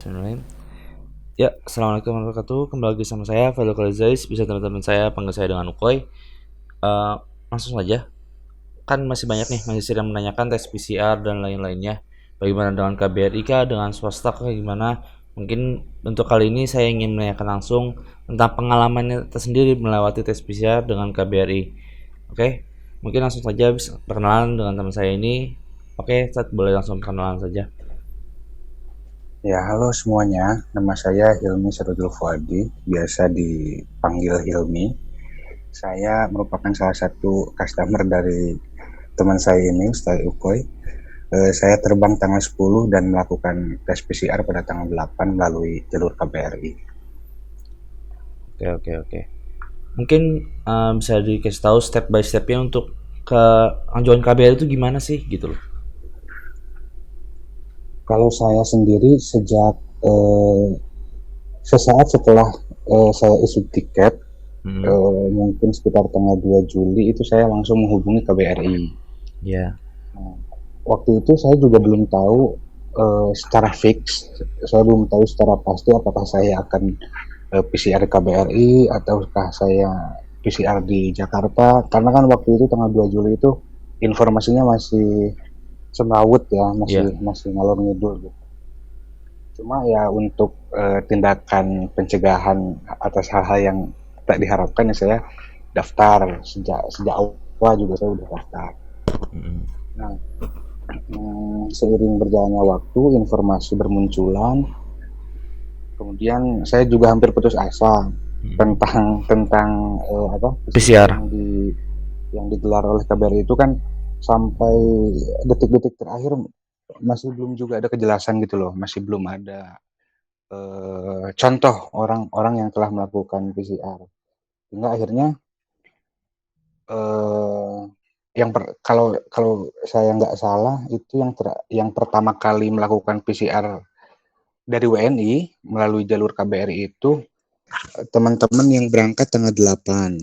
Bismillahirrahmanirrahim. Ya, assalamualaikum warahmatullahi wabarakatuh. Kembali lagi sama saya, Fadil Khalizais. Bisa teman-teman saya panggil saya dengan Ukoy. Langsung saja. Kan masih banyak nih mahasiswa yang menanyakan tes PCR dan lain-lainnya. Bagaimana dengan KBRI kah, dengan swasta kah, gimana? Mungkin untuk kali ini saya ingin menanyakan langsung tentang pengalamannya tersendiri melewati tes PCR dengan KBRI. Oke, mungkin langsung saja perkenalan dengan teman saya ini. Oke, Ustaz, boleh langsung perkenalan saja. Ya, halo semuanya. Nama saya Hilmi Sarudul Fuadi, biasa dipanggil Hilmi. Saya merupakan salah satu customer dari teman saya ini, Ustaz Ukoy. Saya terbang tanggal 10 dan melakukan tes PCR pada tanggal 8 melalui jalur KBRI. Oke, oke, oke. Mungkin bisa dikasih tahu step by stepnya untuk ke anjuran KBR itu gimana sih gitu loh. Kalau saya sendiri sejak eh, sesaat setelah saya isi tiket, Hmm. mungkin sekitar tanggal 2 Juli itu saya langsung menghubungi KBRI. Ya. Waktu itu saya juga belum tahu secara fix, saya belum tahu secara pasti apakah saya akan PCR KBRI ataukah saya PCR di Jakarta, karena kan waktu itu tanggal 2 Juli itu informasinya masih semrawut ya, masih Ya. masih ngalor ngidul gitu. Cuma ya untuk tindakan pencegahan atas hal-hal yang tak diharapkan ya saya daftar sejak sejak awal juga saya udah daftar. Hmm. Nah, seiring berjalannya waktu, informasi bermunculan, kemudian saya juga hampir putus asa Hmm. tentang apa PCR PCR. yang digelar oleh KBRI itu kan sampai detik-detik terakhir masih belum juga ada kejelasan gitu loh, masih belum ada contoh orang-orang yang telah melakukan PCR. Hingga akhirnya eh, kalau kalau saya nggak salah itu yang pertama kali melakukan PCR dari WNI melalui jalur KBRI itu teman-teman yang berangkat tanggal 8.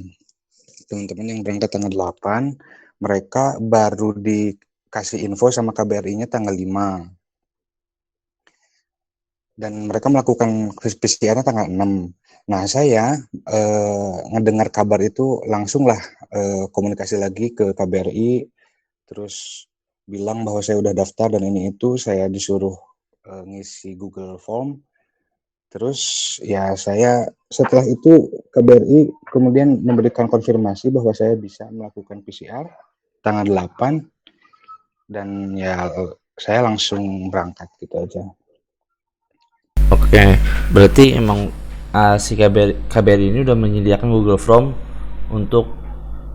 Teman-teman yang berangkat tanggal 8, mereka baru dikasih info sama KBRI-nya tanggal 5. Dan mereka melakukan PCR-nya tanggal 6. Nah, saya ngedengar kabar itu langsung lah komunikasi lagi ke KBRI, terus bilang bahwa saya udah daftar dan ini itu, saya disuruh ngisi Google Form. Terus ya saya setelah itu KBRI kemudian memberikan konfirmasi bahwa saya bisa melakukan PCR tanggal 8 dan ya saya langsung berangkat gitu aja. Oke, berarti emang si KBRI ini udah menyediakan Google Form untuk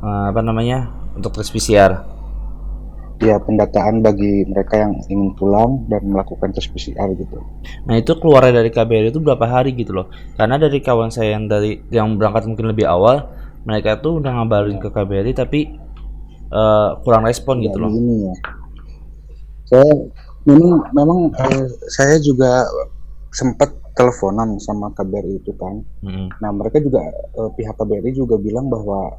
apa namanya? Untuk tes PCR. Ya, pendataan bagi mereka yang ingin pulang dan melakukan tes PCR gitu. Nah, itu keluarnya dari KBRI itu berapa hari gitu loh. Karena dari kawan saya yang berangkat mungkin lebih awal, mereka tuh udah ngabarin ke Ya, KBRI tapi kurang respon tidak gitu di loh. ini ya. Saya memang saya juga sempat teleponan sama KBRI itu kan. Hmm. Nah, mereka juga pihak KBRI juga bilang bahwa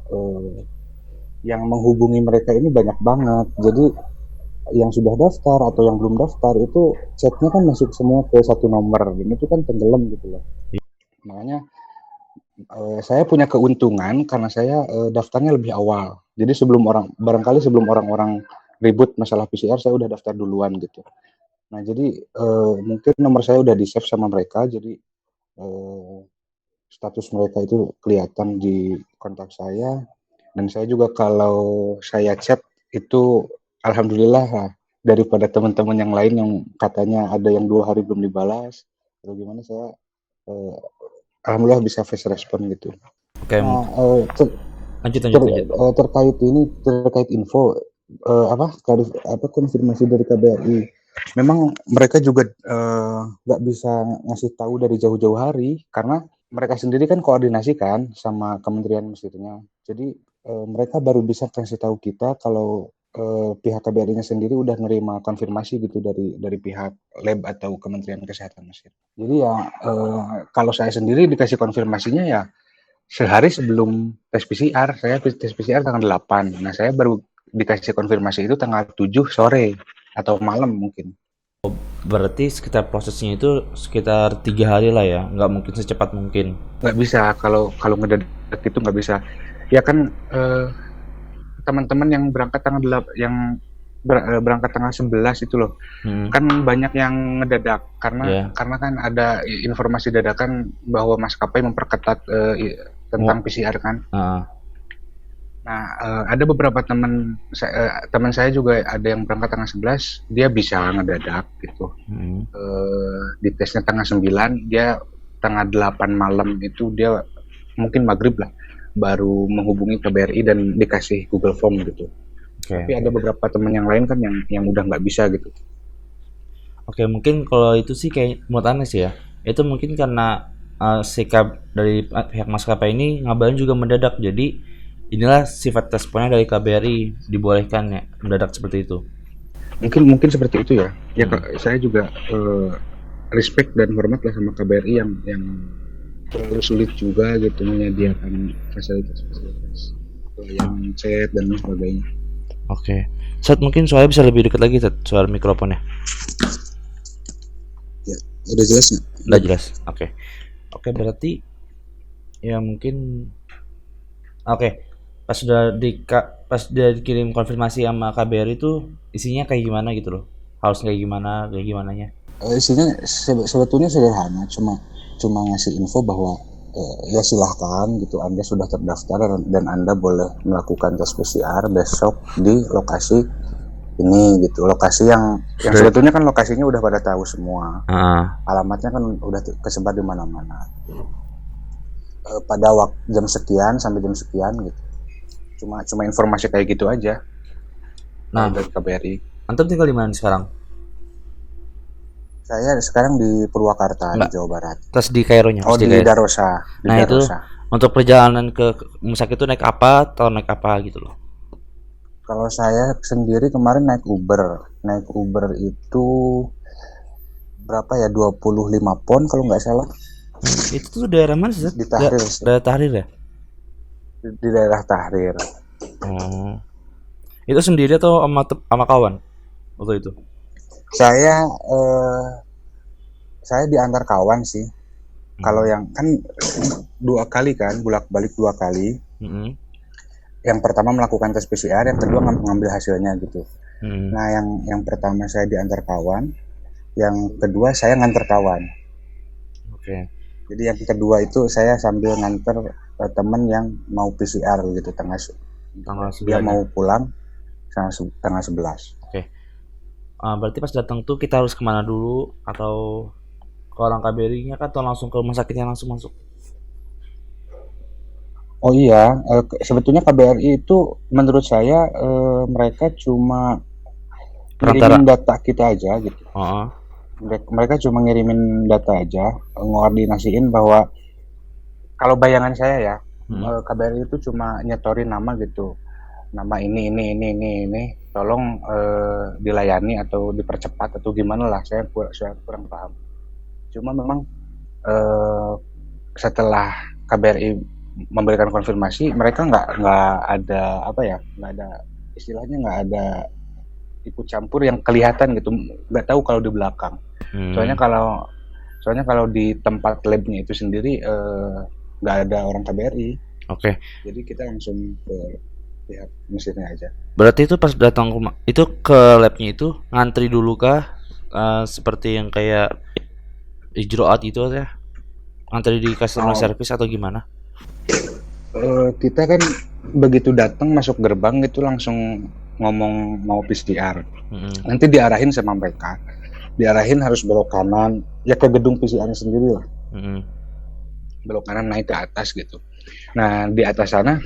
yang menghubungi mereka ini banyak banget. Jadi yang sudah daftar atau yang belum daftar itu chatnya kan masuk semua ke satu nomor dan itu kan tenggelam gitu loh. Makanya saya punya keuntungan karena saya daftarnya lebih awal. Jadi barangkali sebelum orang-orang ribut masalah PCR, saya udah daftar duluan gitu. Nah, jadi mungkin nomor saya udah di-save sama mereka, jadi eh, status mereka itu kelihatan di kontak saya. Dan saya juga kalau saya chat itu alhamdulillah lah, daripada teman-teman yang lain yang katanya ada yang 2 hari belum dibalas atau gimana, saya eh, alhamdulillah bisa fast respon gitu. Oke, Nah, lanjut lanjut lanjut. terkait info apa konfirmasi dari KBRI. Memang mereka juga nggak bisa ngasih tahu dari jauh-jauh hari karena mereka sendiri kan koordinasi kan sama Kementerian Mesirnya. Jadi mereka baru bisa kasih tahu kita kalau pihak KBRI-nya sendiri udah nerima konfirmasi gitu dari pihak lab atau Kementerian Kesehatan Mesir. Jadi ya kalau saya sendiri dikasih konfirmasinya ya sehari sebelum tes PCR, saya tes PCR tanggal 8. Nah, saya baru dikasih konfirmasi itu tanggal 7 sore atau malam mungkin. Berarti sekitar prosesnya itu sekitar 3 hari lah ya, nggak mungkin secepat mungkin. Nggak bisa kalau kalau ngedadak itu nggak bisa. Ya kan teman-teman yang berangkat berangkat tanggal 11 itu loh. Hmm. Kan banyak yang ngedadak Ya. karena kan ada informasi dadakan bahwa maskapai memperketat tentang PCR kan. Ah, Nah, ada beberapa teman saya juga ada yang berangkat tanggal 11, dia bisa ngedadak gitu. Di tesnya tanggal 9, dia tanggal 8 malam itu dia mungkin maghrib lah baru menghubungi KBRI dan dikasih Google Form gitu. Tapi ada beberapa teman yang lain kan yang udah nggak bisa gitu. Oke, mungkin kalau itu sih kayak menurut aneh sih ya. Itu mungkin karena sikap dari pihak maskapai ini ngabarin juga mendadak. Jadi inilah sifat responnya dari KBRI, dibolehkan ya mendadak seperti itu. Mungkin seperti itu ya. Ya saya juga respect dan hormat lah sama KBRI yang terlalu sulit juga gitu menyediakan fasilitas yang chat dan lain sebagainya. Oke. Set mungkin suara bisa lebih dekat lagi, Set, suara mikrofonnya. Ya, udah jelas nggak? Udah jelas. Oke. Oke, berarti ya mungkin oke. Pas udah dikirim konfirmasi sama KBRI itu isinya kayak gimana gitu loh. Harus kayak gimananya. Isinya sebetulnya sederhana, cuma ngasih info bahwa ya silahkan gitu, Anda sudah terdaftar dan Anda boleh melakukan tes PCR besok di lokasi ini gitu, lokasi yang sebetulnya kan lokasinya udah pada tahu semua, alamatnya kan udah kesebar di mana-mana. Pada waktu jam sekian sampai jam sekian gitu, cuma informasi kayak gitu aja. Nah, dari KBRI. Antum tinggal di mana sekarang? Saya sekarang di Purwakarta, di Jawa Barat. Terus di Kaironya? Oh, di Darosa. Nah, itu untuk perjalanan ke rumah sakit itu naik apa atau naik apa gitu loh? Kalau saya sendiri kemarin naik Uber. Naik Uber itu berapa ya? 25 pon kalau nggak salah. Itu tuh daerah mana sih? Di Tahrir. Daerah Tahrir ya? Di daerah Tahrir. Itu sendiri atau sama kawan waktu itu? Saya diantar kawan sih. Kalau yang kan 2 kali kan, bolak-balik 2 kali. Yang pertama melakukan tes PCR, yang kedua mengambil hasilnya gitu. Nah, yang pertama saya diantar kawan, yang kedua saya nganter kawan. Oke. Jadi yang kedua itu saya sambil nganter teman yang mau PCR gitu, tanggal dia mau pulang tanggal 11. Oke. Berarti pas datang tuh kita harus kemana dulu, atau ke orang KBRI-nya kan, atau langsung ke rumah sakitnya langsung masuk? Oh iya, sebetulnya KBRI itu menurut saya mereka cuma ngirimin data kita aja gitu. Mereka cuma ngirimin data aja, ngoordinasiin bahwa kalau bayangan saya ya, KBRI itu cuma nyetorin nama gitu, nama ini, tolong dilayani atau dipercepat atau gimana lah, saya kurang paham. Cuma memang setelah KBRI memberikan konfirmasi, mereka nggak ada apa ya, nggak ada istilahnya, nggak ada ikut campur yang kelihatan gitu, nggak tahu kalau di belakang. Soalnya kalau di tempat labnya itu sendiri nggak ada orang KBRI. Oke. Jadi kita langsung ke pihak mesinnya aja. Berarti itu pas datang rumah itu ke labnya itu ngantri dulu kah? Seperti yang kayak ijroat itu ya? Ngantri di customer service atau gimana? Kita kan begitu datang masuk gerbang itu langsung ngomong mau PCR. Nanti diarahin sama mereka. Diarahin harus belok kanan, ya ke gedung PCR sendiri lah. Belok kanan naik ke atas gitu. Nah, di atas sana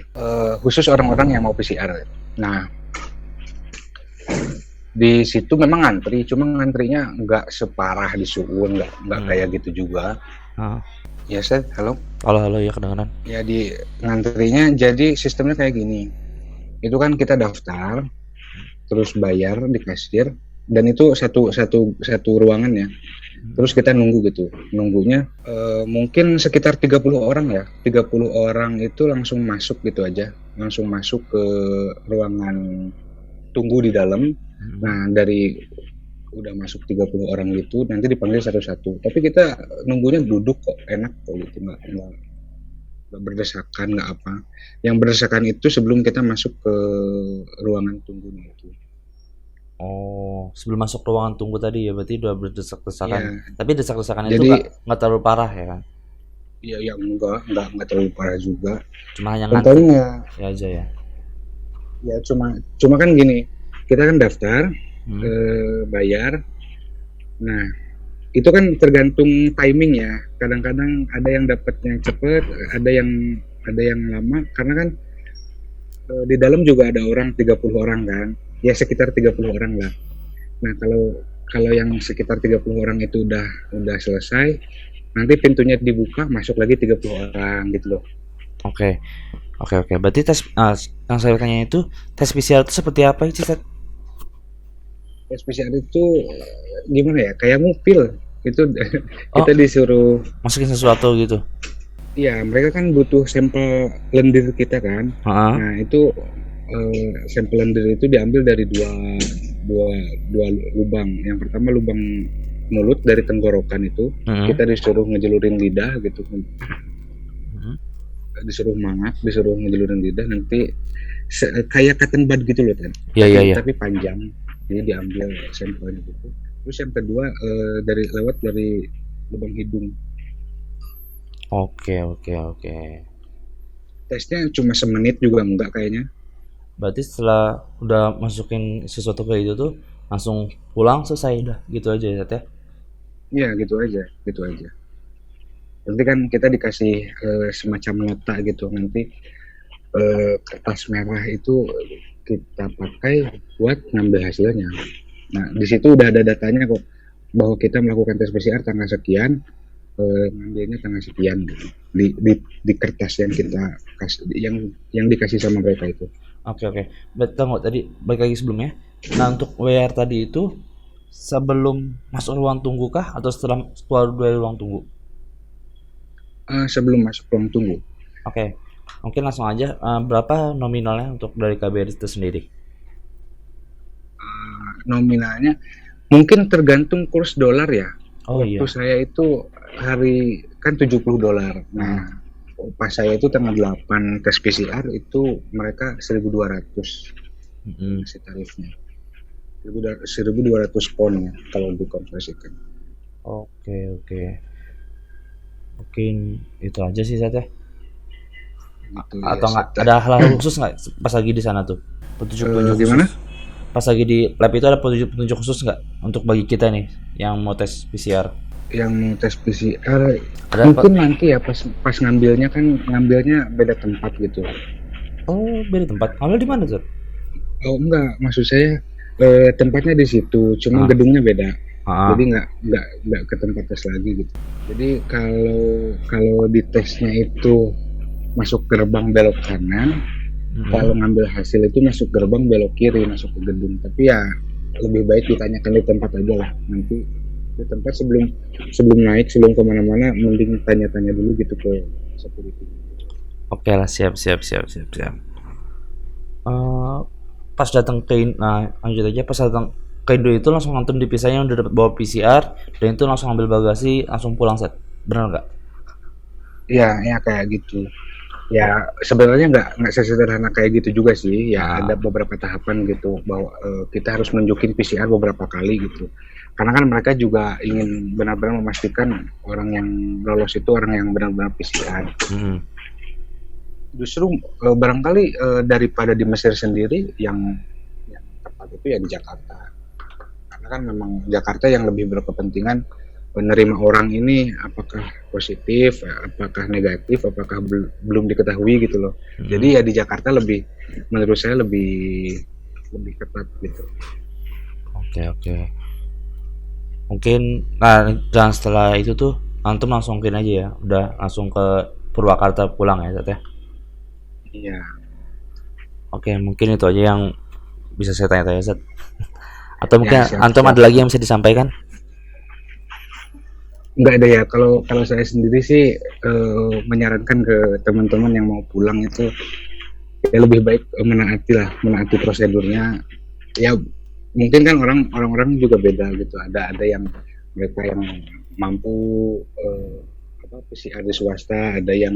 khusus orang-orang yang mau PCR. Nah, di situ memang ngantri, cuma ngantrinya nggak separah di Suun, nggak kayak gitu juga. Ya, Seth, halo ya, kedengaran. Ya, di ngantrinya jadi sistemnya kayak gini. Itu kan kita daftar, terus bayar di kasir, dan itu satu ruangan ya. Terus kita nunggu gitu. Nunggunya mungkin sekitar 30 orang ya. 30 orang itu langsung masuk gitu aja. Langsung masuk ke ruangan tunggu di dalam. Nah, dari udah masuk 30 orang gitu nanti dipanggil satu-satu. Tapi kita nunggunya duduk kok, enak kok gitu, nggak berdesakan nggak apa. Yang berdesakan itu sebelum kita masuk ke ruangan tunggunya itu. Oh, sebelum masuk ruangan tunggu tadi ya, berarti udah berdesak-desakan. Ya, Tapi desak-desakan itu jadi nggak terlalu parah ya kan? ya yang enggak terlalu parah juga. Cuma hanya Dan ngantuk paling ya, ya aja ya. ya cuma kan gini, kita kan daftar, Hmm. bayar. Nah, itu kan tergantung timing ya. Kadang-kadang ada yang dapatnya cepet, ada yang lama karena kan di dalam juga ada orang 30 orang kan. Ya sekitar 30 orang lah. Nah, kalau yang sekitar 30 orang itu udah selesai, nanti pintunya dibuka, masuk lagi 30 orang gitu loh. Oke, oke. Berarti yang saya tanya itu tes PCR itu seperti apa sih, Ted? Tes PCR itu gimana ya? Kayak mobil. Itu Oh, kita disuruh, masukin sesuatu gitu. ya mereka kan butuh sampel lendir kita kan. Heeh. Nah, itu sampel lendir itu diambil dari dua dua lubang. Yang pertama lubang mulut dari tenggorokan itu, Mhm. kita disuruh ngejelurin lidah gitu, Mhm. disuruh ngejelurin lidah nanti kayak cotton bud gitu loh kan, Iya, iya, iya. tapi panjang, jadi diambil sampelnya gitu. Terus yang kedua lewat dari lubang hidung. Oke. Tesnya cuma semenit juga enggak kayaknya. Berarti setelah udah masukin sesuatu ke itu tuh langsung pulang selesai udah gitu aja ya, Ted ya? Iya gitu aja. Nanti kan kita dikasih semacam nota gitu, nanti kertas merah itu kita pakai buat ngambil hasilnya. Nah, di situ udah ada datanya kok bahwa kita melakukan tes PCR tanggal sekian, ngambilnya tanggal sekian gitu. Di kertas yang kita kasih, yang dikasih sama mereka itu. Oke. Berarti tunggu tadi balik lagi sebelumnya. Nah, untuk WR tadi itu sebelum masuk ruang tunggu kah atau setelah keluar dari ruang tunggu? Sebelum masuk ruang tunggu. Oke. Mungkin langsung aja berapa nominalnya untuk dari KBRI itu sendiri? Nominalnya mungkin tergantung kurs dolar ya. Oh Waktu iya. saya itu hari kan $70. Nah, pas saya itu tanggal 8 tes PCR itu mereka 1.200 Mm-mm. masih tarifnya. 1.200 pon ya kalau dikonversikan. Oke. Mungkin itu aja sih saya. Gitu ya, Atau nggak ada hal khusus nggak pas lagi di sana tuh? Petunjuk-petunjuk gimana? khusus. Pas lagi di lab itu ada petunjuk-petunjuk khusus nggak untuk bagi kita nih yang mau tes PCR? Yang mau tes PCR Ada mungkin nanti ya pas ngambilnya beda tempat gitu. Oh, beda tempat. Ngambil di mana tuh? Oh enggak, maksud saya tempatnya di situ, cuma Ah. gedungnya beda. Ah. Jadi nggak ke tempat tes lagi gitu. Jadi kalau di tesnya itu masuk gerbang belok kanan, kalau ngambil hasil itu masuk gerbang belok kiri, masuk ke gedung. Tapi ya lebih baik ditanyakan di tempat aja lah. Nanti di tempat sebelum naik, sebelum kemana-mana, mending tanya-tanya dulu gitu ke security. Oke lah, siap. Pas datang ke lanjut aja, pas datang ke Indo itu langsung nonton dipisahnya udah dapat bawa PCR dan itu langsung ambil bagasi langsung pulang set. Benar nggak? Ya kayak gitu. Ya sebenarnya nggak sesederhana kayak gitu juga sih. Ya ada beberapa tahapan gitu bahwa kita harus nunjukin PCR beberapa kali gitu. Karena kan mereka juga ingin benar-benar memastikan orang yang lolos itu orang yang benar-benar PCR. Justru barangkali daripada di Mesir sendiri yang tepat itu ya di Jakarta. Karena kan memang Jakarta yang lebih berkepentingan menerima orang ini apakah positif, apakah negatif, apakah belum diketahui gitu loh. Jadi ya di Jakarta menurut saya lebih ketat gitu. Oke. Mungkin dan setelah itu tuh antum langsung aja ya, udah langsung ke Purwakarta pulang ya, Tat ya. Iya. Oke, mungkin itu aja yang bisa saya tanya-tanya, Zat. Atau mungkin Ya, siap. antum ada lagi yang bisa disampaikan? Enggak ada ya, kalau saya sendiri sih menyarankan ke teman-teman yang mau pulang itu ya lebih baik menaati prosedurnya. Ya mungkin kan orang-orang juga beda gitu. Ada yang mereka yang mampu PCR di swasta, ada yang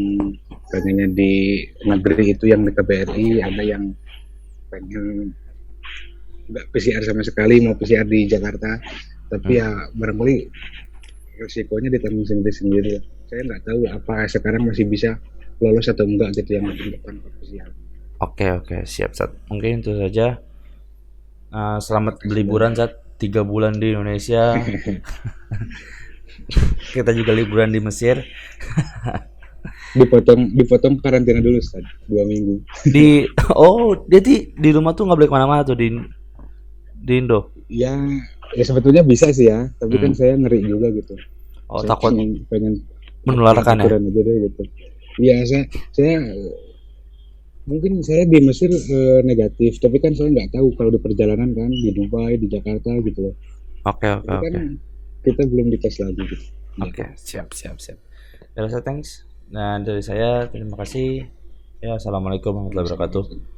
pengennya di negeri itu yang di KBRI, ada yang pengen nggak PCR sama sekali, mau PCR di Jakarta. Tapi ya barangkali resikonya ditanggung sendiri-sendiri. Saya nggak tahu apa sekarang masih bisa lolos atau enggak gitu yang untuk tanpa PCR. Oke, siap, Sat. Mungkin itu saja. Selamat berliburan, Sat. 3 bulan di Indonesia. Kita juga liburan di Mesir. Dipotong karantina dulu, Ustaz, 2 minggu. Jadi di rumah tuh nggak boleh kemana-mana tuh di Indo. Ya, ya sebetulnya bisa sih ya, tapi kan saya ngeri juga gitu. Saya Takut pengen menularkan ya? aturan aja deh gitu. Iya, saya mungkin saya di Mesir negatif, tapi kan saya nggak tahu kalau di perjalanan kan di Dubai, di Jakarta gitu loh. Oke. Kan kita belum dites lagi gitu. Oke, siap. Ya, thanks. Nah, dari saya terima kasih. Ya, assalamualaikum warahmatullahi wabarakatuh.